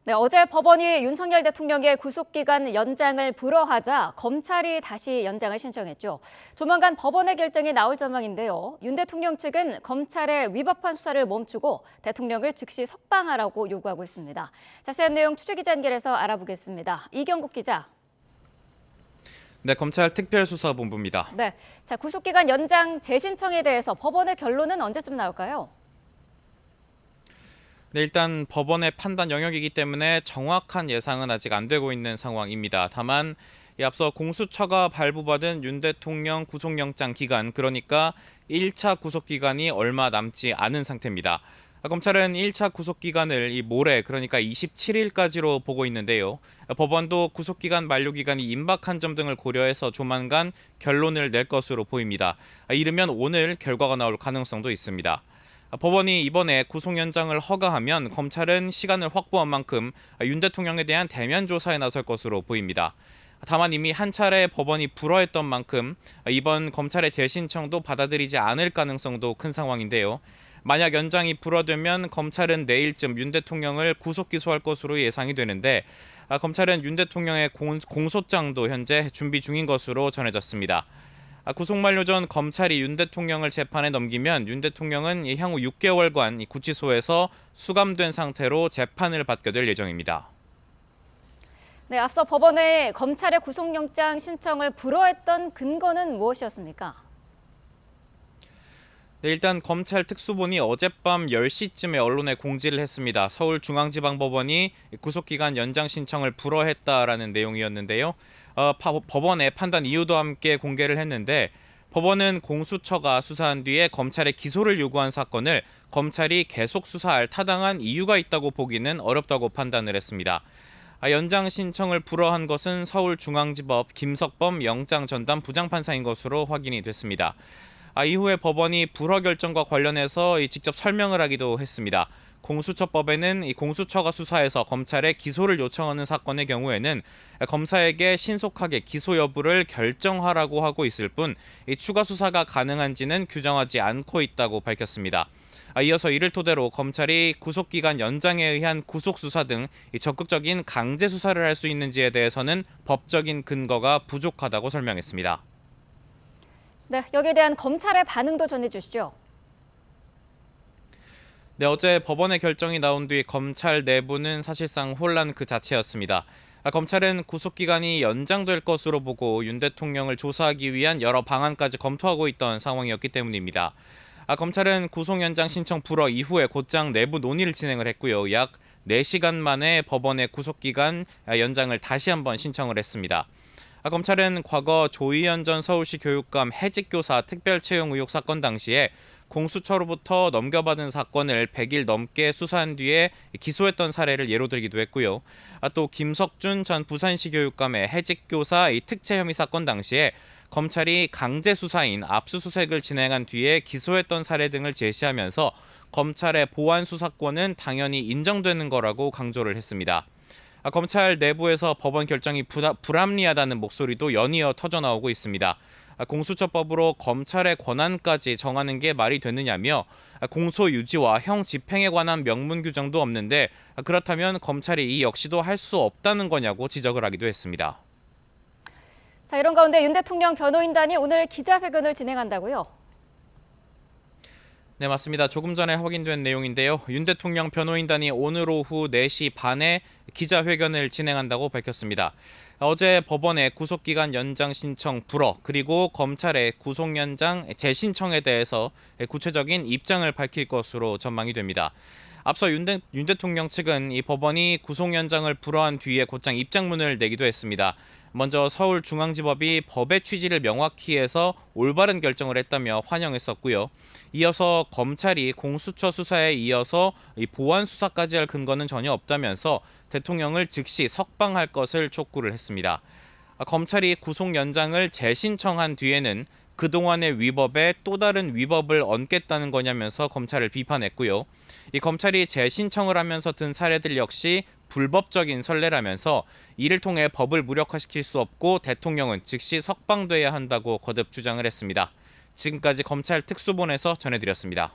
네, 어제 법원이 윤석열 대통령의 구속기간 연장을 불허하자 검찰이 다시 연장을 신청했죠. 조만간 법원의 결정이 나올 전망인데요. 윤 대통령 측은 검찰의 위법한 수사를 멈추고 대통령을 즉시 석방하라고 요구하고 있습니다. 자세한 내용 취재기자 연결해서 알아보겠습니다. 이경국 기자. 네, 검찰 특별수사본부입니다. 네, 구속기간 연장 재신청에 대해서 법원의 결론은 언제쯤 나올까요? 네, 일단 법원의 판단 영역이기 때문에 정확한 예상은 아직 안 되고 있는 상황입니다. 다만 앞서 공수처가 발부받은 윤 대통령 구속영장 기간, 그러니까 1차 구속기간이 얼마 남지 않은 상태입니다. 검찰은 1차 구속기간을 모레, 그러니까 27일까지로 보고 있는데요. 법원도 구속기간 만료기간이 임박한 점 등을 고려해서 조만간 결론을 낼 것으로 보입니다. 이르면 오늘 결과가 나올 가능성도 있습니다. 법원이 이번에 구속 연장을 허가하면 검찰은 시간을 확보한 만큼 윤 대통령에 대한 대면 조사에 나설 것으로 보입니다. 다만 이미 한 차례 법원이 불허했던 만큼 이번 검찰의 재신청도 받아들이지 않을 가능성도 큰 상황인데요. 만약 연장이 불허되면 검찰은 내일쯤 윤 대통령을 구속 기소할 것으로 예상이 되는데, 검찰은 윤 대통령의 공소장도 현재 준비 중인 것으로 전해졌습니다. 구속 만료 전 검찰이 윤 대통령을 재판에 넘기면 윤 대통령은 향후 6개월간 구치소에서 수감된 상태로 재판을 받게 될 예정입니다. 네, 앞서 법원의 검찰의 구속영장 신청을 불허했던 근거는 무엇이었습니까? 네, 일단 검찰 특수본이 어젯밤 10시쯤에 언론에 공지를 했습니다. 서울중앙지방법원이 구속기간 연장 신청을 불허했다라는 내용이었는데요. 법원의 판단 이유도 함께 공개를 했는데, 법원은 공수처가 수사한 뒤에 검찰의 기소를 요구한 사건을 검찰이 계속 수사할 타당한 이유가 있다고 보기는 어렵다고 판단을 했습니다. 연장 신청을 불허한 것은 서울중앙지법 김석범 영장전담 부장판사인 것으로 확인이 됐습니다. 이후에 법원이 불허 결정과 관련해서 직접 설명을 하기도 했습니다. 공수처법에는 이 공수처가 수사해서 검찰에 기소를 요청하는 사건의 경우에는 검사에게 신속하게 기소 여부를 결정하라고 하고 있을 뿐 추가 수사가 가능한지는 규정하지 않고 있다고 밝혔습니다. 이어서 이를 토대로 검찰이 구속기간 연장에 의한 구속수사 등 적극적인 강제 수사를 할 수 있는지에 대해서는 법적인 근거가 부족하다고 설명했습니다. 네, 여기에 대한 검찰의 반응도 전해주시죠. 네, 어제 법원의 결정이 나온 뒤 검찰 내부는 사실상 혼란 그 자체였습니다. 검찰은 구속기간이 연장될 것으로 보고 윤 대통령을 조사하기 위한 여러 방안까지 검토하고 있던 상황이었기 때문입니다. 검찰은 구속 연장 신청 불허 이후에 곧장 내부 논의를 진행을 했고요. 약 4시간 만에 법원의 구속기간 연장을 다시 한번 신청을 했습니다. 검찰은 과거 조희연 전 서울시 교육감 해직교사 특별채용 의혹 사건 당시에 공수처로부터 넘겨받은 사건을 100일 넘게 수사한 뒤에 기소했던 사례를 예로 들기도 했고요. 또 김석준 전 부산시 교육감의 해직교사 특채 혐의 사건 당시에 검찰이 강제 수사인 압수수색을 진행한 뒤에 기소했던 사례 등을 제시하면서 검찰의 보완 수사권은 당연히 인정되는 거라고 강조를 했습니다. 검찰 내부에서 법원 결정이 불합리하다는 목소리도 연이어 터져나오고 있습니다. 공수처법으로 검찰의 권한까지 정하는 게 말이 되느냐며 공소 유지와 형 집행에 관한 명문 규정도 없는데 그렇다면 검찰이 이 역시도 할 수 없다는 거냐고 지적을 하기도 했습니다. 이런 가운데 윤 대통령 변호인단이 오늘 기자회견을 진행한다고요? 네, 맞습니다. 조금 전에 확인된 내용인데요. 윤 대통령 변호인단이 오늘 오후 4시 반에 기자회견을 진행한다고 밝혔습니다. 어제 법원의 구속기간 연장 신청 불허, 그리고 검찰의 구속 연장 재신청에 대해서 구체적인 입장을 밝힐 것으로 전망이 됩니다. 앞서 윤 대통령 측은 이 법원이 구속 연장을 불허한 뒤에 곧장 입장문을 내기도 했습니다. 먼저 서울중앙지법이 법의 취지를 명확히 해서 올바른 결정을 했다며 환영했었고요. 이어서 검찰이 공수처 수사에 이어서 이 보완 수사까지 할 근거는 전혀 없다면서 대통령을 즉시 석방할 것을 촉구를 했습니다. 검찰이 구속 연장을 재신청한 뒤에는 그동안의 위법에 또 다른 위법을 얹겠다는 거냐면서 검찰을 비판했고요. 이 검찰이 재신청을 하면서 든 사례들 역시 불법적인 선례라면서 이를 통해 법을 무력화시킬 수 없고 대통령은 즉시 석방돼야 한다고 거듭 주장을 했습니다. 지금까지 검찰 특수본에서 전해드렸습니다.